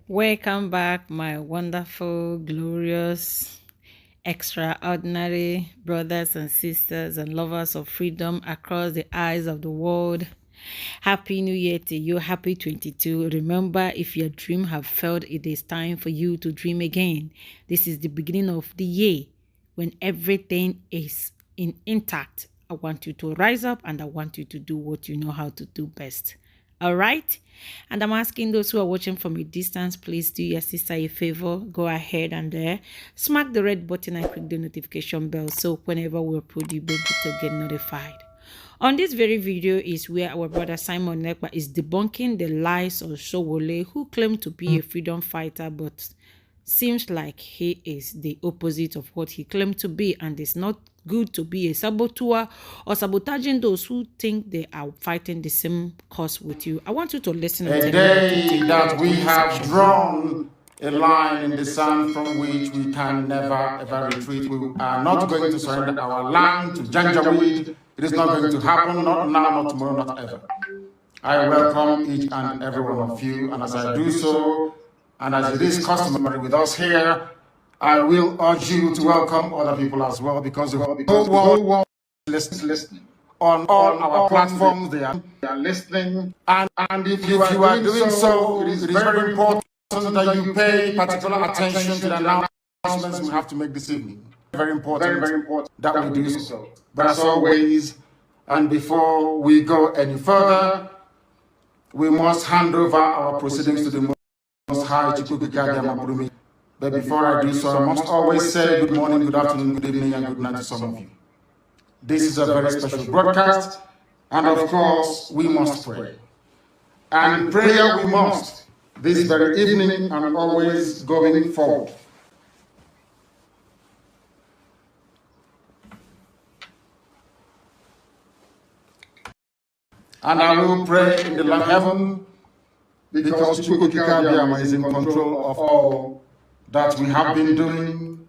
Welcome back, my wonderful, glorious, extraordinary brothers and sisters and lovers of freedom across the eyes of the world. Happy New Year to you. Happy 22. Remember, if your dream have failed, it is time for you to dream again. This is the beginning of the year when everything is intact. I want you to rise up and I want you to do what you know how to do best. All right. And I'm asking those who are watching from a distance, please do your sister a favor. Go ahead and smack the red button and click the notification bell so whenever we upload, you'll be able to get notified. On this very video is where our brother Simon Ekpa is debunking the lies of Sowore, who claimed to be a freedom fighter, but seems like he is the opposite of what he claimed to be, and it's not good to be a saboteur or sabotaging those who think they are fighting the same cause with you. I want you to listen. A day that we have drawn a line in the sand from which we can never ever retreat. We are not going to surrender our land to Janjaweed. It is not going to happen, not now, not tomorrow, not ever. I welcome each and every one of you, and as I do so, and as it is customary with us here, I will urge you to welcome other people as well, because the whole world is listening. On all our platforms, they are listening, and if you are doing so, it is very important that you pay particular attention to the announcements we have to make this evening. Very important that we do so. But as always, and before we go any further, we must hand over our proceedings to the Most High. But before I do so, I must always say good morning, good afternoon, good evening, and good night to some of you. This is a very special broadcast, and of course, we must pray. And prayer we must, this very evening and always going forward. And I will pray in the Lord heaven, because Chukwu is in control of all that we have been doing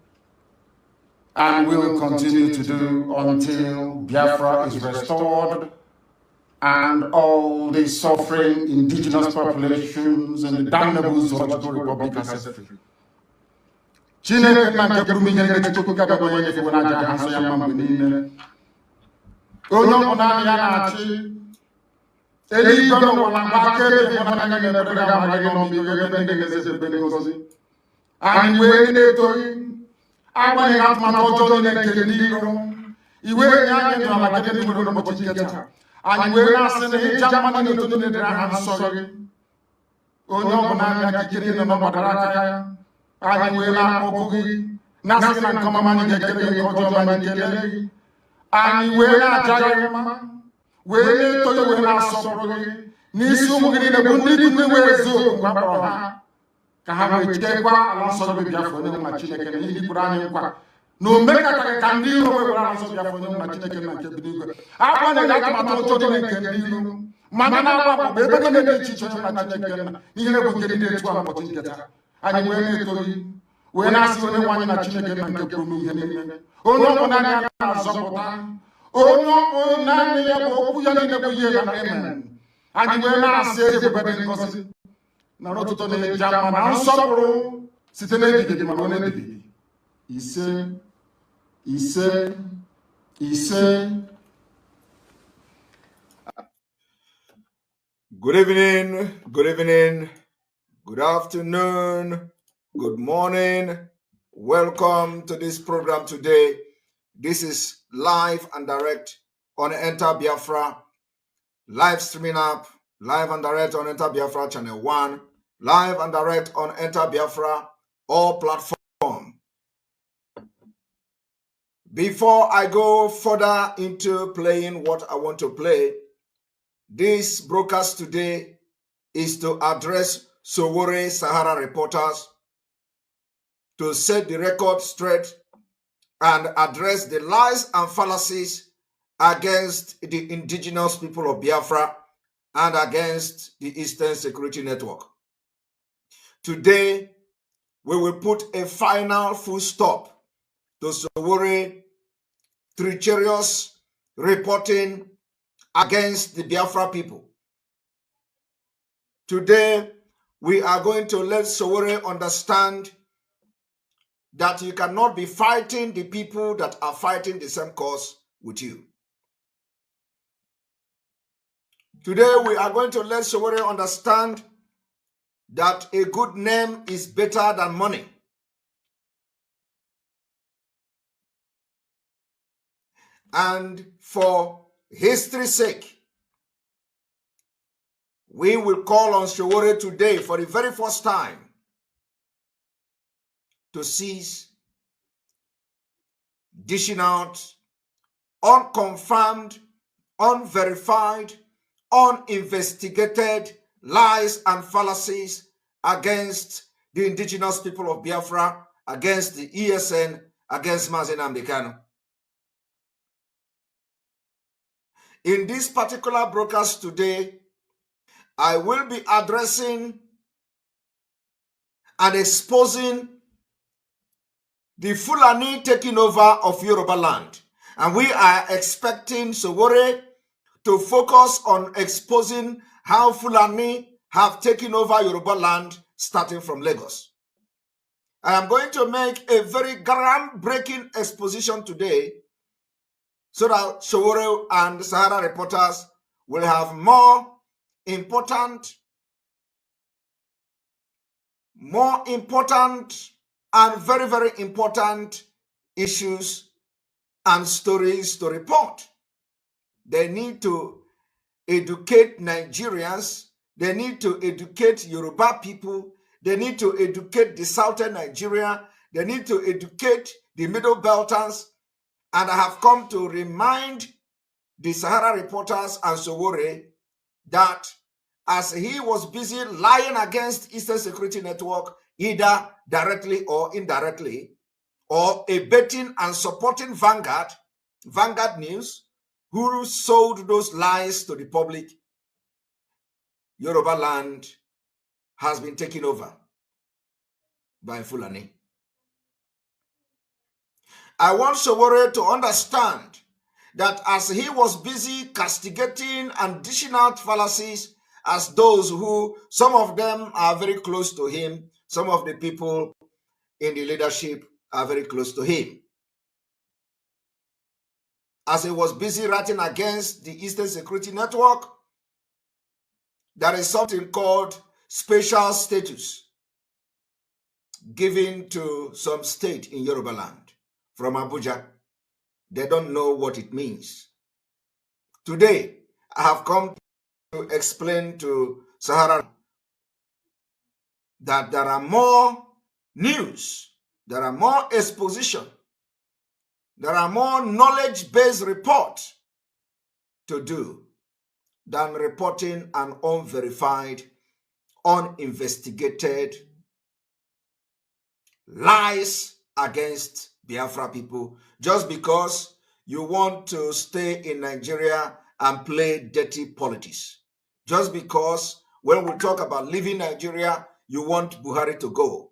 and will continue to do until Biafra is restored and all the suffering indigenous populations in the damnable Zoological Republic are set free. And agbanyeghị atụmatụ ọjọọ niile nke ndị iro iwe nye anyị ndụ ala gị ndị nwere ụbọchị nke taa anyị wee na-asị na ịja mmadụ na otu ndị dịrị aha nsọ gị onye ọ bụla anya kikiri nọ n'ọgbadara aka ya anyị wee na-akpọkụ gị na-asị gị na nke ọma anyị ga-ekele gị nke ọjọọ anyị ga-ekele gị anyị wee na-aja gị mma wee na-eto gị wee na-asọpụrụ gị n'isi ụmụ gị niile bụ ndị dị wee eziokwu mgbe a kpọrọ ha ka ha wee chekwa ala nsọ gị Biafra onye nwa Chineke na ihe kwuru anyị nkwa na omekataghị ka ndị iro wewere ala nsọ Biafra onye nwa Chineke na nke bi n'igwe agbanyeghị atụmatụ ọjọọ dị nke ndị iro mana na-agba bụ ebe gị na-eme iche iche na Chineke na ihe bụ nke dị etu a ụbọchị nke taa anyị wee na-eto gị wee na-asị onye nwe anyị na Chineke na nke kwuru n'ihe niile onye ọbụ naanị ya na-azọpụta onye ọbụ naanị ya bụ okwu ya niile bụ ihe ya na amen anyị wee na-asị ebube dị ngọzi na n'ụtụtụ na-eji ama na nsọpụrụ site n'ebighị gị mana ọ na-ebighị ise ise ise. Good evening, good afternoon, good morning. Welcome to this program today. This is live and direct on Enter Biafra, live streaming app, live and direct on Enter Biafra Channel 1, live and direct on Enter Biafra, all platforms. Before I go further into playing what I want to play, this broadcast today is to address Sowore Sahara reporters, to set the record straight and address the lies and fallacies against the indigenous people of Biafra and against the Eastern Security Network. Today, we will put a final full stop to Sowore treacherous reporting against the Biafra people. Today, we are going to let Sowore understand that you cannot be fighting the people that are fighting the same cause with you. Today, we are going to let Sowore understand that a good name is better than money. And for history's sake, we will call on Sowore today for the very first time to cease dishing out unconfirmed, unverified, uninvestigated lies and fallacies against the indigenous people of Biafra, against the ESN, against Nnamdi Kanu. In this particular broadcast today, I will be addressing and exposing the Fulani taking over of Yoruba land. And we are expecting Sowore to focus on exposing how Fulani have taken over Yoruba land starting from Lagos. I am going to make a very groundbreaking exposition today so that Sowore and Sahara reporters will have more important and very, very important issues and stories to report. They need to educate Nigerians. They need to educate Yoruba people. They need to educate the southern Nigeria. They need to educate the middle belters. And I have come to remind the Sahara reporters and Sowore that as he was busy lying against Eastern Security Network, either directly or indirectly, or abetting and supporting Vanguard News, who sold those lies to the public, Yoruba land has been taken over by Fulani. I want Sowore to understand that as he was busy castigating and dishing out fallacies as those who, some of them are very close to him, some of the people in the leadership are very close to him. As he was busy writing against the Eastern Security Network, there is something called special status given to some state in Yoruba land from Abuja. They don't know what it means. Today, I have come to explain to Sahara that there are more news, there are more exposition, there are more knowledge-based reports to do than reporting an unverified, uninvestigated lies against Biafra people just because you want to stay in Nigeria and play dirty politics. Just because when we talk about leaving Nigeria, you want Buhari to go.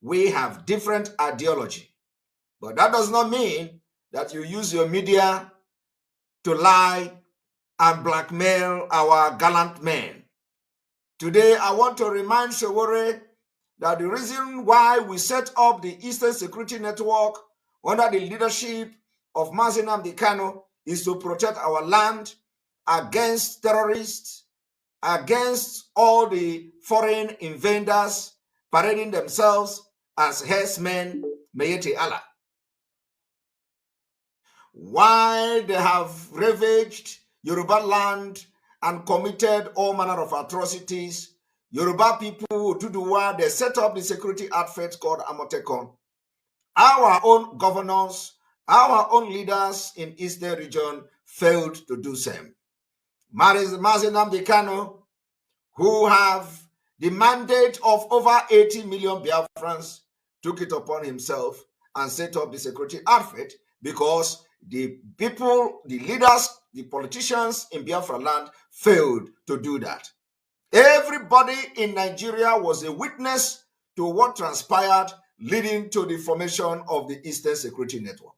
We have different ideology, but that does not mean that you use your media to lie and blackmail our gallant men. Today, I want to remind Sowore that the reason why we set up the Eastern Security Network under the leadership of Nnamdi Kanu is to protect our land against terrorists, against all the foreign invaders parading themselves as herdsmen, Mayete Allah. Why they have ravaged Yoruba land and committed all manner of atrocities, Yoruba people, Tuduwa, they set up the security outfit called Amotekon. Our own governors, our own leaders in Eastern region failed to do same. Nnamdi Kanu, who have the mandate of over 80 million Biafrans, took it upon himself and set up the security outfit because the people, the leaders, the politicians in Biafra land failed to do that. Everybody in Nigeria was a witness to what transpired, leading to the formation of the Eastern Security Network.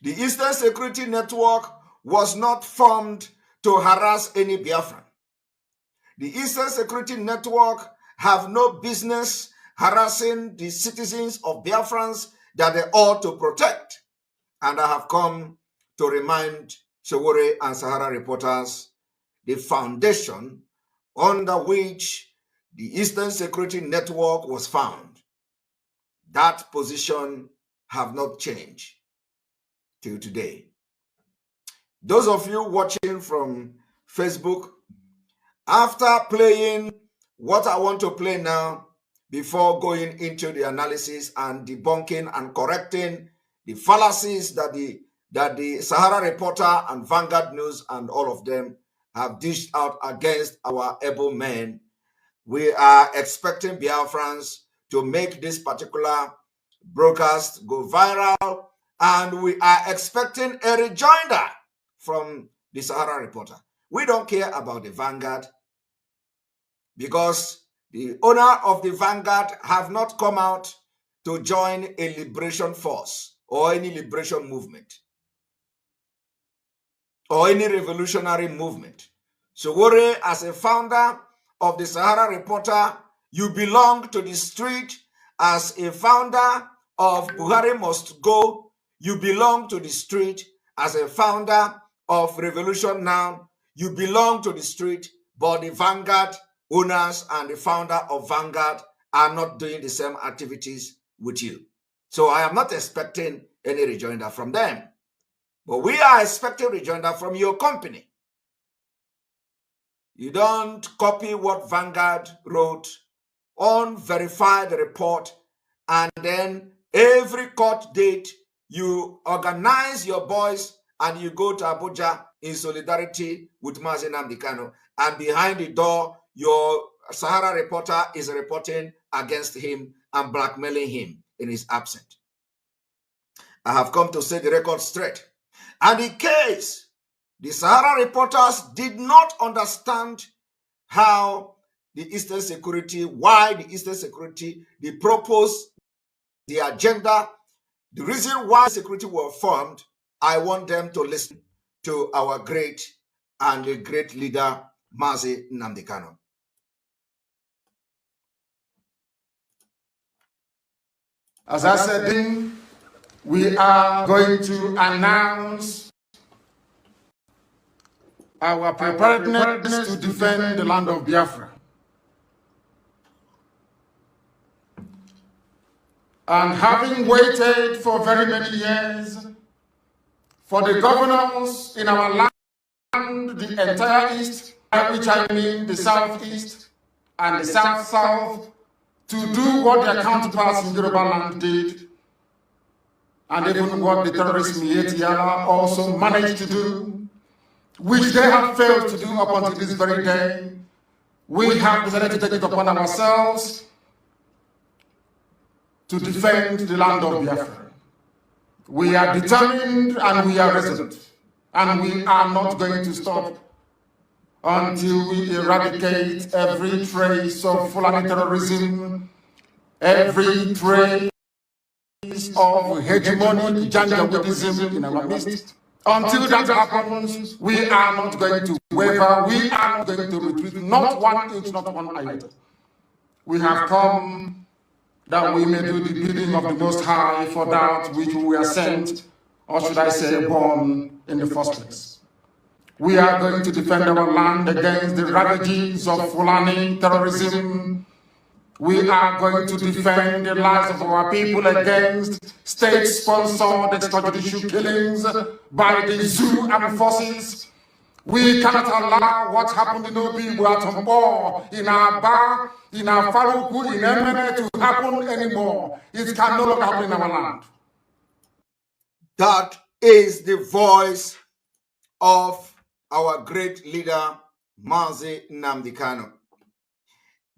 The Eastern Security Network was not formed to harass any Biafran. The Eastern Security Network have no business harassing the citizens of Biafrans that they ought to protect. And I have come to remind Sowore and Sahara reporters the foundation under which the Eastern Security Network was found. That position have not changed till today. Those of you watching from Facebook, after playing what I want to play now, before going into the analysis and debunking and correcting the fallacies that the Sahara Reporter and Vanguard News and all of them have dished out against our able men, we are expecting Biafrans to make this particular broadcast go viral, and we are expecting a rejoinder from the Sahara Reporter. We don't care about the Vanguard because the owner of the Vanguard have not come out to join a liberation force or any liberation movement or any revolutionary movement. Sowore, as a founder of the Sahara Reporter, you belong to the street. As a founder of Buhari Must Go, you belong to the street. As a founder of Revolution Now, you belong to the street, but the Vanguard owners and the founder of Vanguard are not doing the same activities with you. So I am not expecting any rejoinder from them. But we are expecting rejoinder from your company. You don't copy what Vanguard wrote, unverify the report, and then every court date you organize your boys and you go to Abuja in solidarity with Nnamdi Kanu, and behind the door your Sahara Reporter is reporting against him and blackmailing him in his absence. I have come to set the record straight. And in case the Sahara reporters did not understand how the Eastern Security, why the Eastern Security, the purpose, the agenda, the reason why security were formed, I want them to listen to our great and the great leader, Nnamdi Kanu. As I said, we are going to announce our preparedness to defend the land of Biafra. And having waited for very many years for the governors in our land, the entire East, by which I mean the Southeast and the South-South, to do what their counterparts in Yoruba land did, and even what the terrorists in Yetiala also managed to do, which they have failed to do up until this very day. We have decided to take it upon ourselves to defend the land of Biafra. We are determined and we are resolute, and we are not going to stop until we eradicate every trace of fulani terrorism, every trace of hegemonic Janjaweedism in our midst. Until that happens, we are not going to waver, we are not going to retreat, not 1 inch, not 1 iota. We have come that we may do the bidding of the Most High for that which we are sent, or should I say born, in the first place. We are going to defend our land against the ravages of fulani terrorism. We are going to defend the lives of our people against state-sponsored extrajudicial killings by the zoo and forces. We cannot allow what happened in Obi, Watombo, in Aba, in Faruku, in Emene to happen anymore. It can no longer happen in our land. That is the voice of our great leader, Nnamdi Kanu.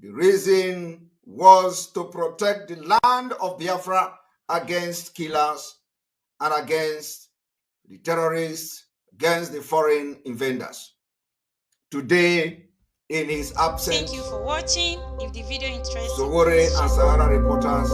The reason was to protect the land of Biafra against killers and against the terrorists, against the foreign invaders. Today, in his absence, thank you for watching. If the video interests you, Sowore and Sahara reporters